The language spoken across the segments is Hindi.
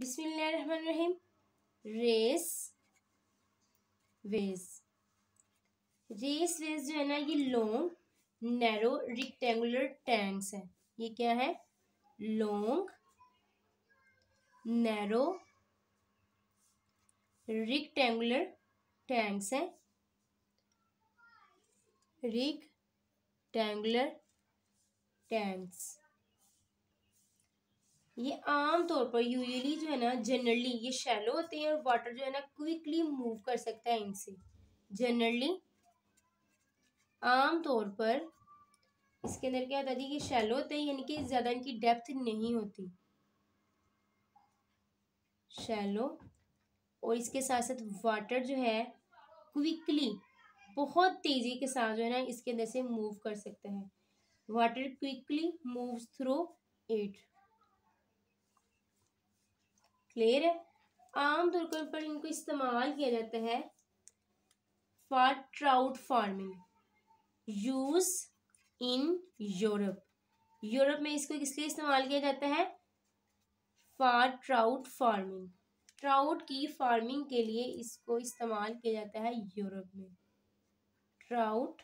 बिस्मिल्लाहिर्रहमानिर्रहीम। Race veg. रेस वेज जो है ना, ये लॉन्ग नैरो रेक्टेंगुलर टैंक्स है। ये क्या है? लॉन्ग नैरो रेक्टेंगुलर टैंक्स है। रेक्टेंगुलर टैंक्स ये आम तौर पर यूजुअली जो है ना, जनरली ये शैलो होते हैं और वाटर जो है ना क्विकली मूव कर सकता है इनसे। जनरली आम तौर पर इसके अंदर क्या होता है कि शैलो होते हैं, यानी कि ज्यादा इनकी डेप्थ नहीं होती, शैलो। और इसके साथ साथ वाटर जो है क्विकली, बहुत तेजी के साथ जो है ना इसके अंदर से मूव कर सकता है। Water quickly moves through it. Clear है? आमतौर पर इनको इस्तेमाल किया जाता है for trout farming. Use in Europe. Europe में इसको किस लिए इस्तेमाल किया जाता है? For trout farming. ट्राउट की फार्मिंग के लिए इसको इस्तेमाल किया जाता है यूरोप में। Trout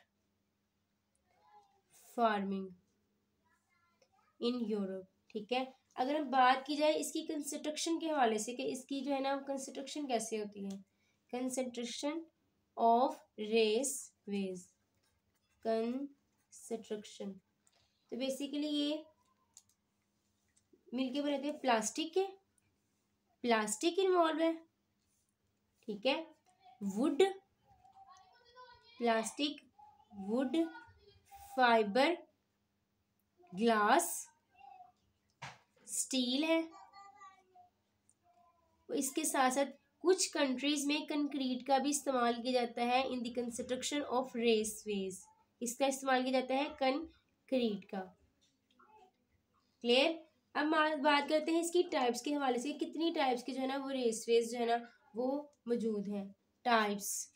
farming in Europe. ठीक है। अगर हम बात की जाए इसकी कंस्ट्रक्शन के हवाले से कि इसकी जो है ना कंस्ट्रक्शन कैसे होती है, construction of raceways. Construction तो बेसिकली ये मिलके बनाते हैं प्लास्टिक के। प्लास्टिक इन्वॉल्व है, ठीक है। Would, plastic, would, fibre, glass, steel है। इसके साथ साथ कुछ कंट्रीज में कंक्रीट का भी इस्तेमाल किया जाता है in the construction of raceways. इसका इस्तेमाल किया जाता है कंक्रीट का। क्लियर? अब बात करते हैं इसकी टाइप्स के हवाले से, कितनी टाइप्स की जो है ना वो रेस वेज जो है ना वो मौजूद है। टाइप्स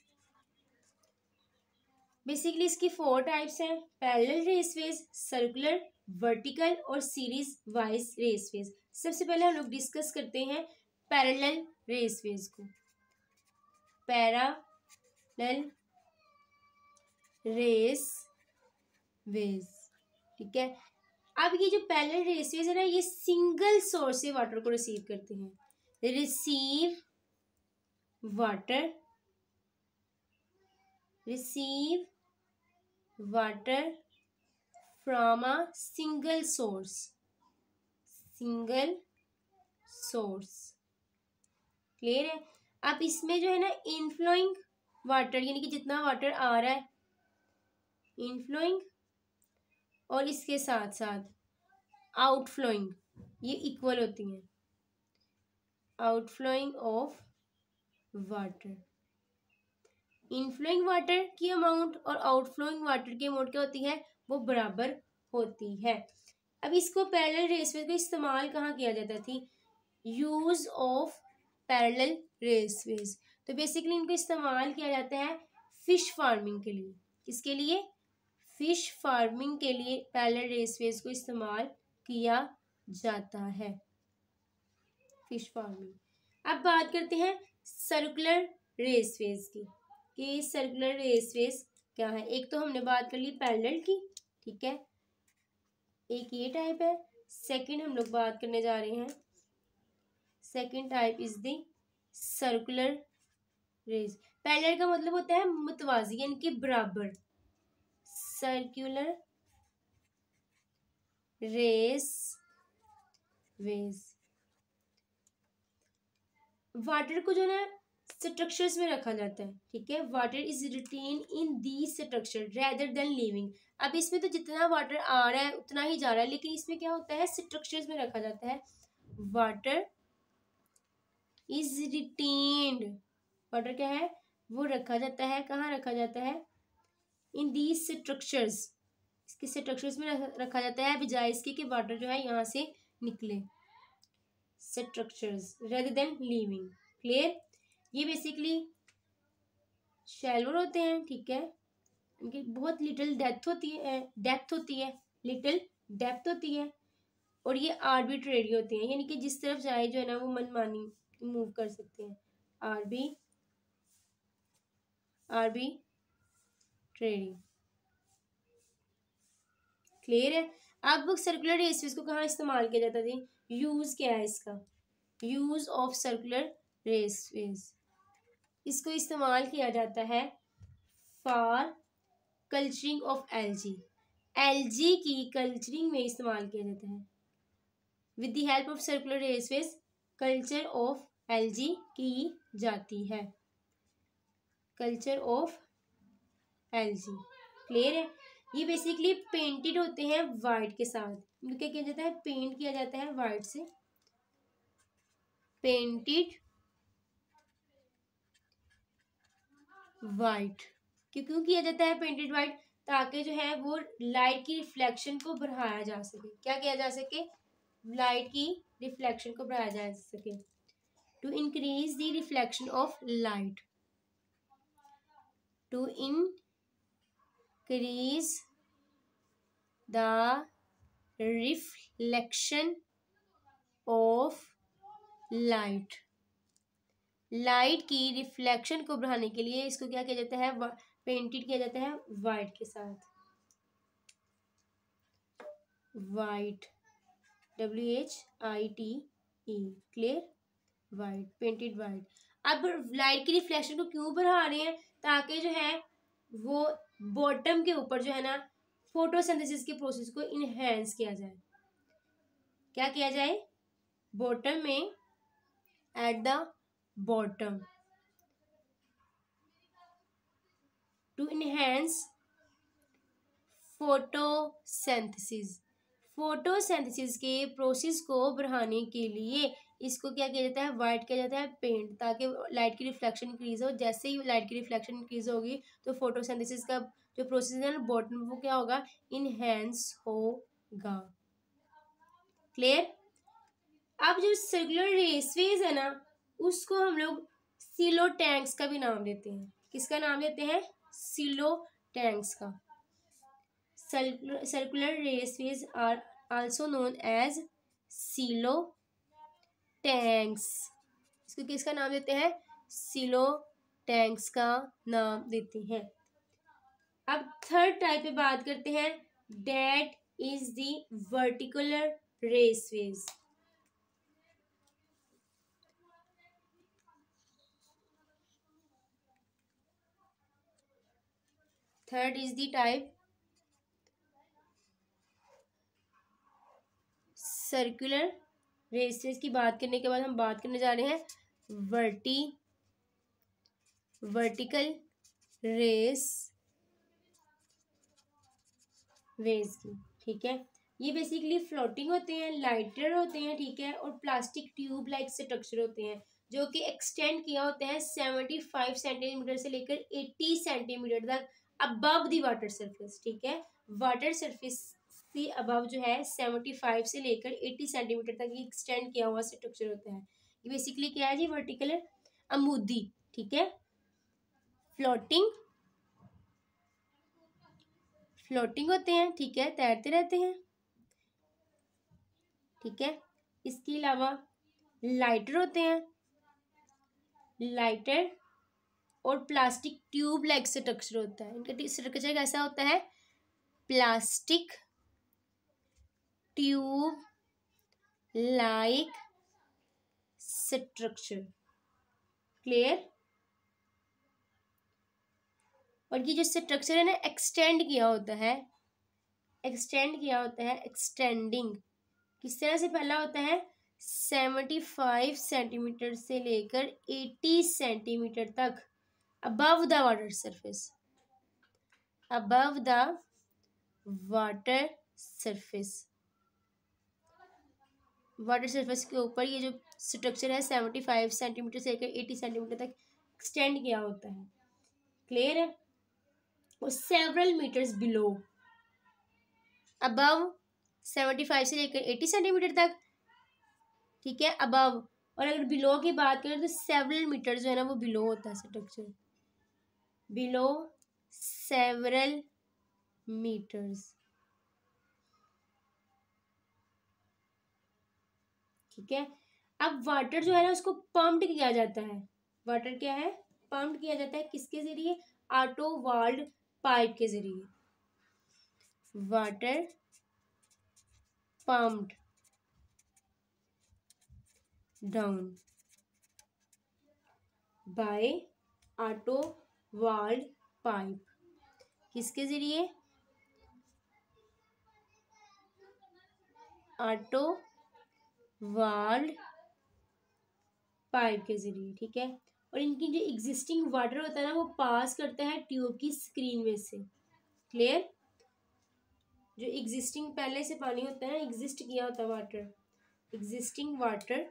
बेसिकली इसकी 4 टाइप्स हैं। पैरेलल रेसवेज, सर्कुलर, वर्टिकल और सीरीज वाइज रेसवेज। सबसे पहले हम लोग डिस्कस करते हैं पैरेलल रेसवेज को। पैरेलल रेसवेज, ठीक है। अब ये जो पैरेलल रेसवेज है ना, ये सिंगल सोर्स से वाटर को रिसीव करते हैं। Receive water from a single source. Clear है? अब इसमें जो है ना इनफ्लोइंग वाटर, यानी कि जितना वाटर आ रहा है इनफ्लोइंग, और इसके साथ साथ आउटफ्लोइंग, ये इक्वल होती हैं। आउटफ्लोइंग ऑफ वाटर, इनफ्लोइंग वाटर की अमाउंट और आउटफ्लोइंग वाटर की अमाउंट क्या होती है? वो बराबर होती है। अब इसको पैरेलल रेसवेज को इस्तेमाल कहाँ किया जाता थी? Use of parallel raceways. तो बेसिकली इनको इस्तेमाल किया जाता है फिश फार्मिंग के लिए। किसके लिए? फिश फार्मिंग के लिए पैरेलल रेसवेज को इस्तेमाल किया जाता है, फिश फार्मिंग। अब बात करते हैं सर्कुलर रेसवेज की कि सर्कुलर रेसवेज क्या है। एक तो हमने बात कर ली पैरेलल की, ठीक है, एक ये टाइप है। सेकंड हम लोग बात करने जा रहे हैं, second type is the circular race. Parallel का मतलब होता है मुतवाजी, यानी कि बराबर। सर्कुलर रेस वेज वाटर को जो है ना स्ट्रक्चर्स में रखा जाता है, ठीक है। Water is retained in the structure rather than living. अब इसमें तो जितना वाटर आ रहा है उतना ही जा रहा है, लेकिन इसमें क्या होता है स्ट्रक्चर्स में रखा जाता है। वाटर इज रिटेन्ड, वाटर क्या है वो रखा जाता है। कहाँ रखा जाता है? इन दी स्ट्रक्चर्स, इसके स्ट्रक्चर्स में रखा जाता है, बजाय इसके कि वाटर जो है यहाँ से निकले। Structures rather than living. Clear? ये बेसिकली शैलो होते हैं, ठीक है। इनकी बहुत लिटिल डेप्थ होती है, लिटिल डेप्थ होती है। और ये आर्बिट्रेरी होते हैं, यानी कि जिस तरफ चाहे जो है ना वो मनमानी मूव कर सकते हैं। आर्बिट्रेरी। क्लियर है। अब सर्कुलर रेसवेज को कहाँ इस्तेमाल किया जाता था? यूज क्या है इसका? यूज ऑफ सर्कुलर रेसवेज, इसको इस्तेमाल किया जाता है for culturing of algae. Algae की कल्चरिंग में इस्तेमाल किया जाता है। With the help of circular raceways culture of algae की जाती है। Culture of algae. क्लियर है। ये बेसिकली पेंटेड होते हैं वाइट के साथ। क्या किया जाता है? पेंट किया जाता है वाइट से। Painted white. क्यों किया जाता है पेंटेड वाइट? ताकि जो है वो लाइट की रिफ्लेक्शन को बढ़ाया जा सके। क्या किया जा सके? लाइट की रिफ्लेक्शन को बढ़ाया जा सके। To increase the reflection of light. To increase the reflection of light. Light की रिफ्लेक्शन को बढ़ाने के लिए इसको क्या किया जाता है? पेंटेड किया जाता है वाइट के साथ। White, WHITE। Clear. White, painted white. अब लाइट की रिफ्लेक्शन को क्यों बढ़ा रहे हैं? ताकि जो है वो बॉटम के ऊपर जो है ना फोटोसिंथेसिस के प्रोसेस को इनहेंस किया जाए। क्या किया जाए? बॉटम में, at the bottom, to enhance photosynthesis. Photosynthesis के प्रोसेस को बढ़ाने के लिए इसको क्या किया जाता है? वाइट किया जाता है, पेंट, ताकि लाइट की रिफ्लेक्शन इंक्रीज हो। जैसे ही लाइट की रिफ्लेक्शन इंक्रीज होगी तो फोटोसिंथेसिस का जो प्रोसेस है ना बॉटम, वो क्या होगा? इनहेंस होगा। क्लियर। अब जो सर्कुलर रेसवेज है ना उसको हम लोग सिलो टैंक्स का भी नाम देते हैं। किसका नाम देते हैं? सिलो टैंक्स का। Circular raceways are also known as silo tanks। इसको किसका नाम देते हैं? सिलो टैंक्स का नाम देते हैं। अब थर्ड टाइप पे बात करते हैं। That is the vertical raceways। Third is the type circular races की बात करने के बाद हम बात करने जा रहे हैं वर्टिकल रेस वेज की। ठीक है। ये बेसिकली फ्लोटिंग होते हैं, लाइटर होते हैं, ठीक है, और प्लास्टिक ट्यूब लाइक स्ट्रक्चर होते हैं जो कि एक्सटेंड किया होते हैं 75 सेंटीमीटर से लेकर 80 सेंटीमीटर तक अबव द वाटर सरफेस। ठीक है। वाटर सरफेस से अबव जो है 75 से लेकर 80 सेंटीमीटर तक ये एक्सटेंड किया हुआ स्ट्रक्चर होता है। ये बेसिकली क्या है जी? वर्टिकल अमूदी। ठीक है। फ्लोटिंग होते हैं, ठीक है, तैरते रहते हैं। ठीक है। इसके अलावा लाइटर होते हैं, लाइटर और प्लास्टिक ट्यूब लाइक स्ट्रक्चर होता है। इनका स्ट्रक्चर कैसा होता है? Plastic tube like structure. Clear. और ये जो स्ट्रक्चर है ना एक्सटेंड किया होता है, एक्सटेंडिंग किस तरह से? पहला होता है 75 सेंटीमीटर से लेकर 80 सेंटीमीटर तक above the water surface. Above the water surface, water surface के ऊपर ये जो स्ट्रक्चर है 75 सेंटीमीटर से लेकर 80 सेंटीमीटर तक एक्सटेंड किया होता है। क्लियर है। और सेवरल मीटर्स बिलो, अबव 75 से लेकर 80 सेंटीमीटर तक। ठीक है, अबव। और अगर बिलो की बात करें तो सेवरल मीटर जो है ना वो बिलो होता है स्ट्रक्चर। Below several metres. ठीक है। अब वाटर जो है ना उसको पंप्ड किया जाता है। वाटर क्या है, पंप्ड किया जाता है किसके जरिए, ऑटो वाल्ड पाइप के जरिए। Water pumped down by auto walled pipe, किसके जरिए, ऑटो वाल्ड पाइप के जरिए, ठीक है। और इनकी जो एग्जिस्टिंग वाटर होता है ना वो पास करता है ट्यूब की स्क्रीन में से। क्लियर। जो एग्जिस्टिंग पहले से पानी होता है ना, एग्जिस्ट किया होता है water, existing water,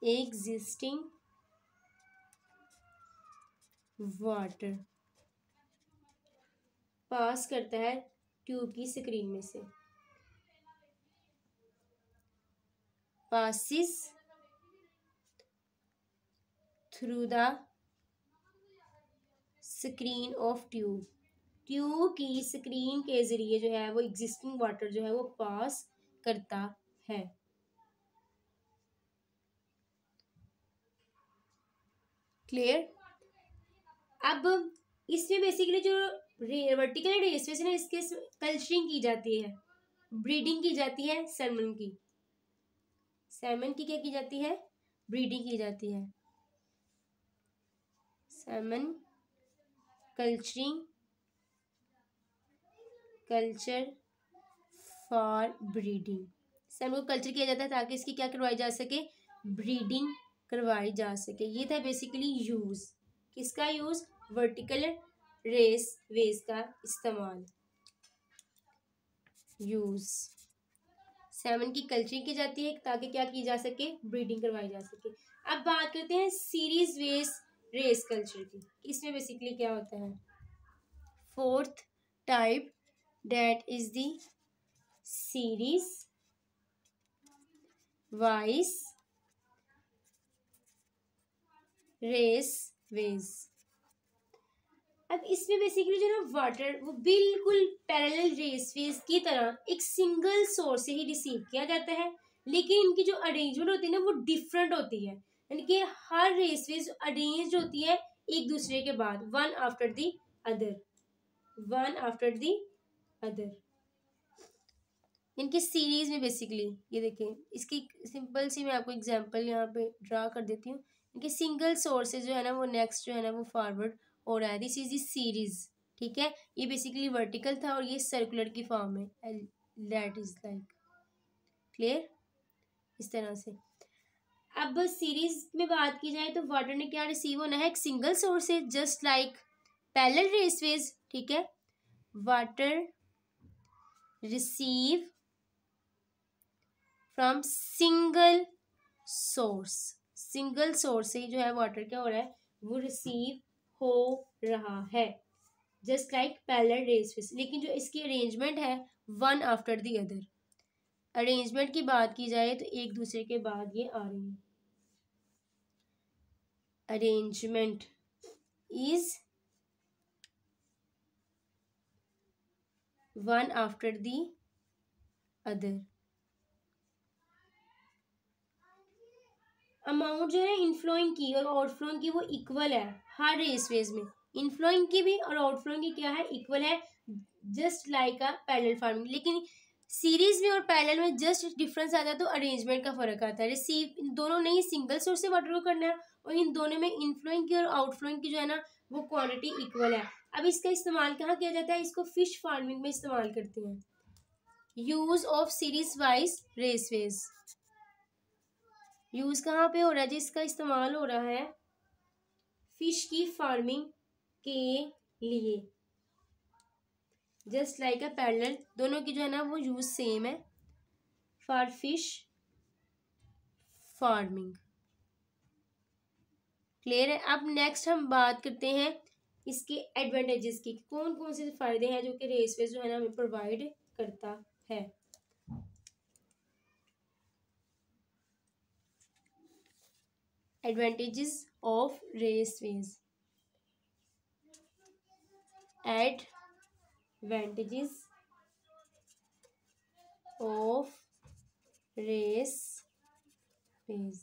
existing water पास करता है ट्यूब की स्क्रीन में से, passes through the screen of tube, tube की स्क्रीन के जरिए जो है वो एग्जिस्टिंग वाटर जो है वो पास करता है। क्लियर। अब इसमें बेसिकली जो वर्टिकल रेसवेज है ना, इसके कल्चरिंग की जाती है, ब्रीडिंग की जाती है सैल्मन की। सैल्मन की क्या की जाती है, ब्रीडिंग की जाती है। Salmon culturing, culture for breeding. Salmon को कल्चर किया जाता है ताकि इसकी क्या करवाई जा सके, ब्रीडिंग करवाई जा सके। ये था बेसिकली यूज, किसका यूज, वर्टिकल रेस वेज का इस्तेमाल, यूज। सैल्मन की कल्चरिंग की जाती है ताकि क्या की जा सके, ब्रीडिंग करवाई जा सके। अब बात करते हैं सीरीज वेज रेस कल्चर की। इसमें बेसिकली क्या होता है, fourth type that is the series wise raceways. अब इसमें बेसिकली जो ना वाटर वो बिल्कुल पैरेलल रेस वेज की तरह एक सिंगल सोर्स से ही रिसीव किया जाता है, लेकिन इनकी जो अरेंजमेंट होती है ना वो डिफरेंट होती है। यानी कि हर रेस वेज अरेंज होती है एक दूसरे के बाद, one after the other, one after the other. इनकी सीरीज में बेसिकली ये देखें, इसकी सिंपल सी मैं आपको एग्जांपल यहाँ पे ड्रा कर देती हूँ। इनके सिंगल सोर्सेज जो है ना वो नेक्स्ट जो है ना वो फॉरवर्ड हो रहा है, दिस इज दी सीरीज, ठीक है। ये बेसिकली वर्टिकल था और ये सर्कुलर की फॉर्म है, दैट इज लाइक। क्लियर। इस तरह से अब सीरीज में बात की जाए तो वाटर ने क्या रिसीव होना है, एक सिंगल सोर्स है, जस्ट लाइक पैरेलल रेसवेज, ठीक है। Water receive from single source, single source से जो है वाटर क्या हो रहा है, वो रिसीव हो रहा है, जस्ट लाइक पैरेलल रेसवेज। लेकिन जो इसकी अरेंजमेंट है one after the other, arrangement की बात की जाए तो एक दूसरे के बाद ये आ रही है। Arrangement is one after the other. Amount जो है इनफ्लोइंग की और आउटफ्लोइंग की वो इक्वल है हर रेसवेज में, इनफ्लोइंग की भी और आउटफ्लोइंग की क्या है, इक्वल है, just like a parallel farming. लेकिन सीरीज में और पैरेलल में जस्ट डिफरेंस आता है तो अरेंजमेंट का फर्क आता है। रिसीव इन दोनों ने ही सिंगल सोर्स से वाटर को करना है और इन दोनों में इनफ्लोइंग की और आउटफ्लोइंग की जो है ना वो क्वांटिटी इक्वल है। अब इसका इस्तेमाल कहाँ किया जाता है, इसको फिश फार्मिंग में इस्तेमाल करते हैं। Use of series wise raceways, use कहाँ पे हो रहा है, जिसका इस्तेमाल हो रहा है फिश की फार्मिंग के लिए, जस्ट लाइक अ पैरेलल, दोनों की जो है ना वो यूज सेम है फॉर फिश फार्मिंग। क्लियर है। अब नेक्स्ट हम बात करते हैं इसके एडवांटेजेस की, कौन कौन से फायदे हैं जो कि रेसवेज जो है ना हमें प्रोवाइड करता है। Advantages of raceways, advantages of raceways.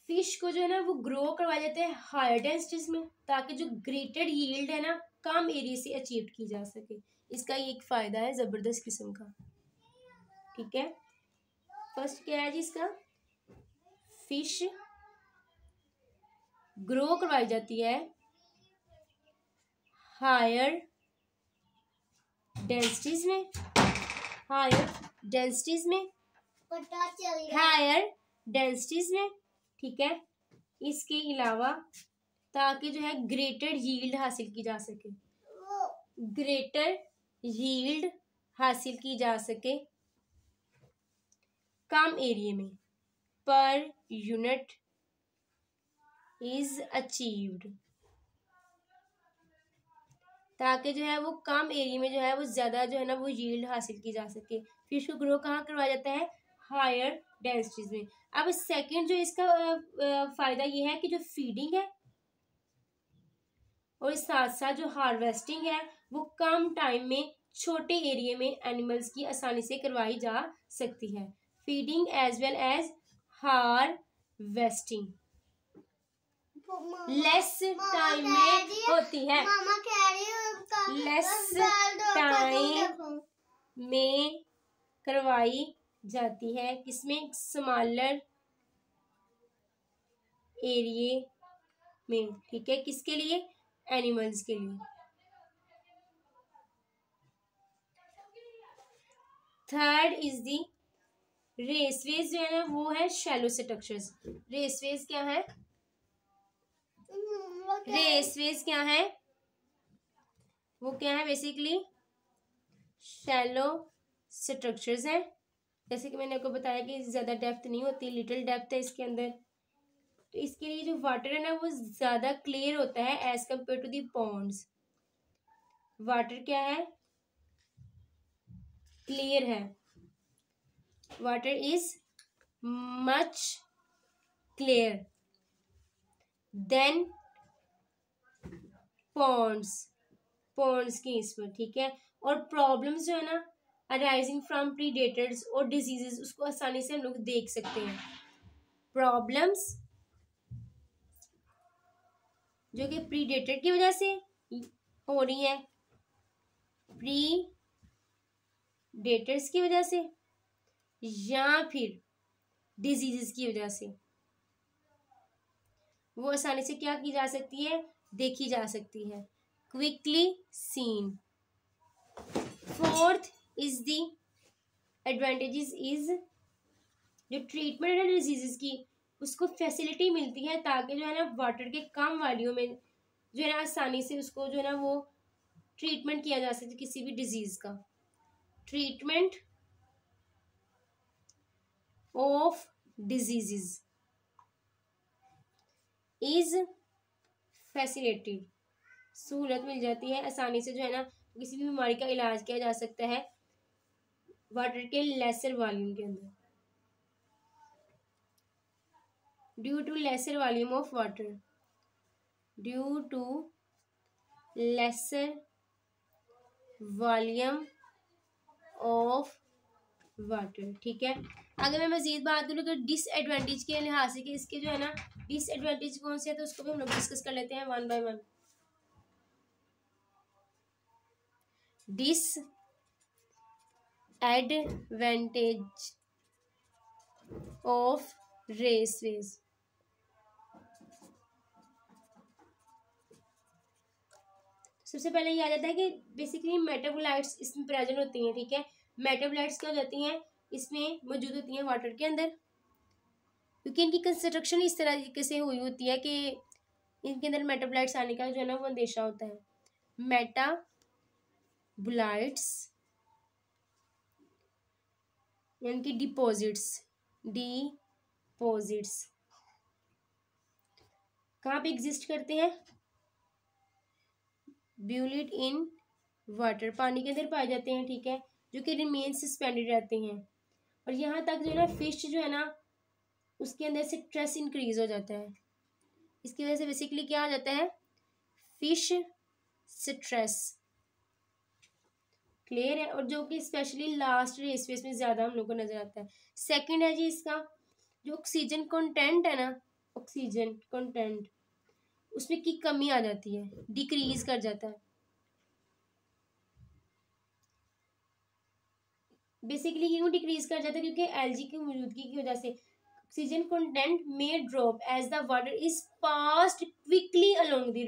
Fish को जो है ना वो ग्रो करवाया जाता है हायर डेंसिटीज में, ताकि जो ग्रेटेड यील्ड है ना कम एरिया से अचीव की जा सके। इसका ये एक फायदा है जबरदस्त किस्म का। ठीक है, फर्स्ट क्या है जी इसका, फिश ग्रो करवाई जाती है हायर डेंसिटीज में, हायर डेंसिटीज में, हायर डेंसिटीज में। ठीक है, इसके अलावा ताकि जो है ग्रेटर यील्ड हासिल की जा सके, ग्रेटर यील्ड हासिल की जा सके कम एरिया में, पर यूनिट इज अचीव्ड, ताकि जो है वो कम एरिया में जो है वो ज्यादा जो है ना वो यील्ड हासिल की जा सके। फिश को ग्रो कहाँ करवाया जाता है, हायर डेंसिटीज में। अब सेकंड जो इसका फायदा ये है कि जो फीडिंग है और साथ साथ जो हार्वेस्टिंग है वो कम टाइम में छोटे एरिया में एनिमल्स की आसानी से करवाई जा सकती है। Feeding as well as harvesting less time में होती है, लेस टाइम में करवाई जाती है, किसमें, स्मॉलर एरिया में। ठीक है, किसके लिए, एनिमल्स के लिए। थर्ड इज दी रेसवेज, जो है ना वो है शैलो स्ट्रक्चर्स। रेसवेज क्या है, रेसवेज क्या है, वो क्या है, बेसिकली शैलो स्ट्रक्चर्स है। जैसे कि मैंने आपको बताया कि ज्यादा डेप्थ नहीं होती, लिटिल डेप्थ है इसके अंदर। तो इसके लिए जो वाटर है ना वो ज्यादा क्लियर होता है as compare to the ponds. Water क्या है, क्लियर है, water is much clear than ponds, ponds की इस पर। ठीक है, और प्रॉब्लम्स जो है ना अराइजिंग फ्रॉम प्रीडेटर्स और डिजीजेस, उसको आसानी से हम लोग देख सकते हैं। प्रॉब्लम्स जो कि प्रीडेटर की वजह से हो रही है, प्रीडेटर्स की वजह से या फिर डिजीजेस की वजह से, वो आसानी से क्या की जा सकती है, देखी जा सकती है, quickly seen. Fourth is the advantages is जो ट्रीटमेंट है डिजीजेस की उसको फैसिलिटी मिलती है, ताकि जो है ना वाटर के कम वॉल्यूम में जो है ना आसानी से उसको जो है ना वो ट्रीटमेंट किया जा सकता है किसी भी डिजीज का। Treatment of diseases is facilitated, सहूलत मिल जाती है, आसानी से जो है ना किसी भी बीमारी का इलाज किया जा सकता है वाटर के लेसर वॉल्यूम के अंदर, due to lesser volume of water, due to lesser volume of water. ठीक है, अगर मैं मजीद बात करूँ तो डिसएडवांटेज के लिहाज से कि इसके जो है ना डिसएडवांटेज कौन से है, तो उसको भी हम लोग डिस्कस कर लेते हैं one by one. Disadvantage of raceways. सबसे पहले ये आ जाता है कि बेसिकली मेटाबोलाइट्स इसमें प्रेजेंट होती हैं। ठीक है, मेटाबोलाइट्स क्या हो जाती हैं, इसमें मौजूद होती हैं वाटर के अंदर, क्योंकि इनकी कंस्ट्रक्शन इस तरीके से हुई होती है कि इनके अंदर मेटाबोलाइट्स आने का जो है ना वो अंदेशा होता है। मेटाबोलाइट्स यानी कि डिपॉजिट्स, डिपॉजिट्स कहाँ पे एग्जिस्ट करते हैं, ब्यूलिट इन वाटर, पानी के अंदर पाए जाते हैं। ठीक है, जो कि रिमेन सस्पेंडेड रहते हैं, और यहाँ तक जो है ना फिश जो है ना उसके अंदर से स्ट्रेस इंक्रीज हो जाता है। इसकी वजह से बेसिकली क्या हो जाता है, फिश स्ट्रेस, क्लियर है, और जो कि स्पेशली लास्ट रेस फेस में ज़्यादा हम लोग को नजर आता है। सेकंड है जी इसका जो ऑक्सीजन कंटेंट है ना, ऑक्सीजन कंटेंट उसमें की कमी आ जाती है, डिक्रीज कर जाता है। बेसिकली क्यों डिक्रीज कर जाता है, क्योंकि एलजी की मौजूदगी की वजह से ऑक्सीजन कंटेंट में drop as the water is passed quickly along the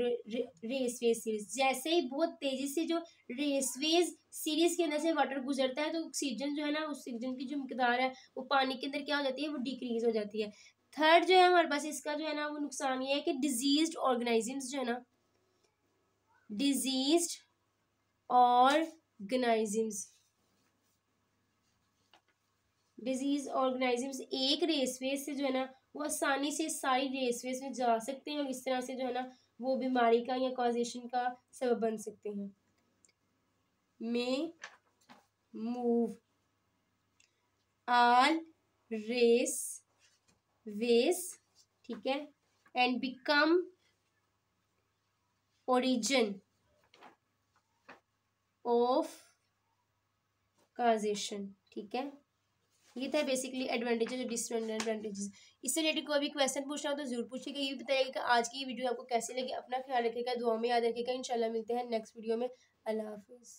raceways series. जैसे ही बहुत तेजी से जो रेसवेज सीरीज के अंदर से वाटर गुजरता है तो ऑक्सीजन जो है ना, ऑक्सीजन की जो मिकदार है वो पानी के अंदर क्या हो जाती है, वो डिक्रीज हो जाती है। थर्ड जो है हमारे पास इसका जो है ना वो नुकसान ये है कि डिजीज्ड ऑर्गेनाइजम्स जो है ना, डिजीज्ड ऑर्गेनाइजम्स, डिजीज ऑर्गेनाइजम्स एक रेसवेज से जो है ना वो आसानी से सारी रेसवेज में जा सकते हैं और इस तरह से जो है ना वो बीमारी का या कॉजेशन का सबब बन सकते हैं। में मूव ऑल रेस वेज, ठीक है, and become origin of causation, ठीक है। ये था बेसिकली एडवांटेजेस और डिसएडवांटेजेस। इससे रिलेटेड कोई भी क्वेश्चन पूछना हो तो जरूर पूछिएगा। ये बताइएगा कि आज की वीडियो आपको कैसी लगी, अपना ख्याल रखिएगा, दुआ में याद रखिएगा। इंशाल्लाह मिलते हैं नेक्स्ट वीडियो में। अल्लाह हाफिज़।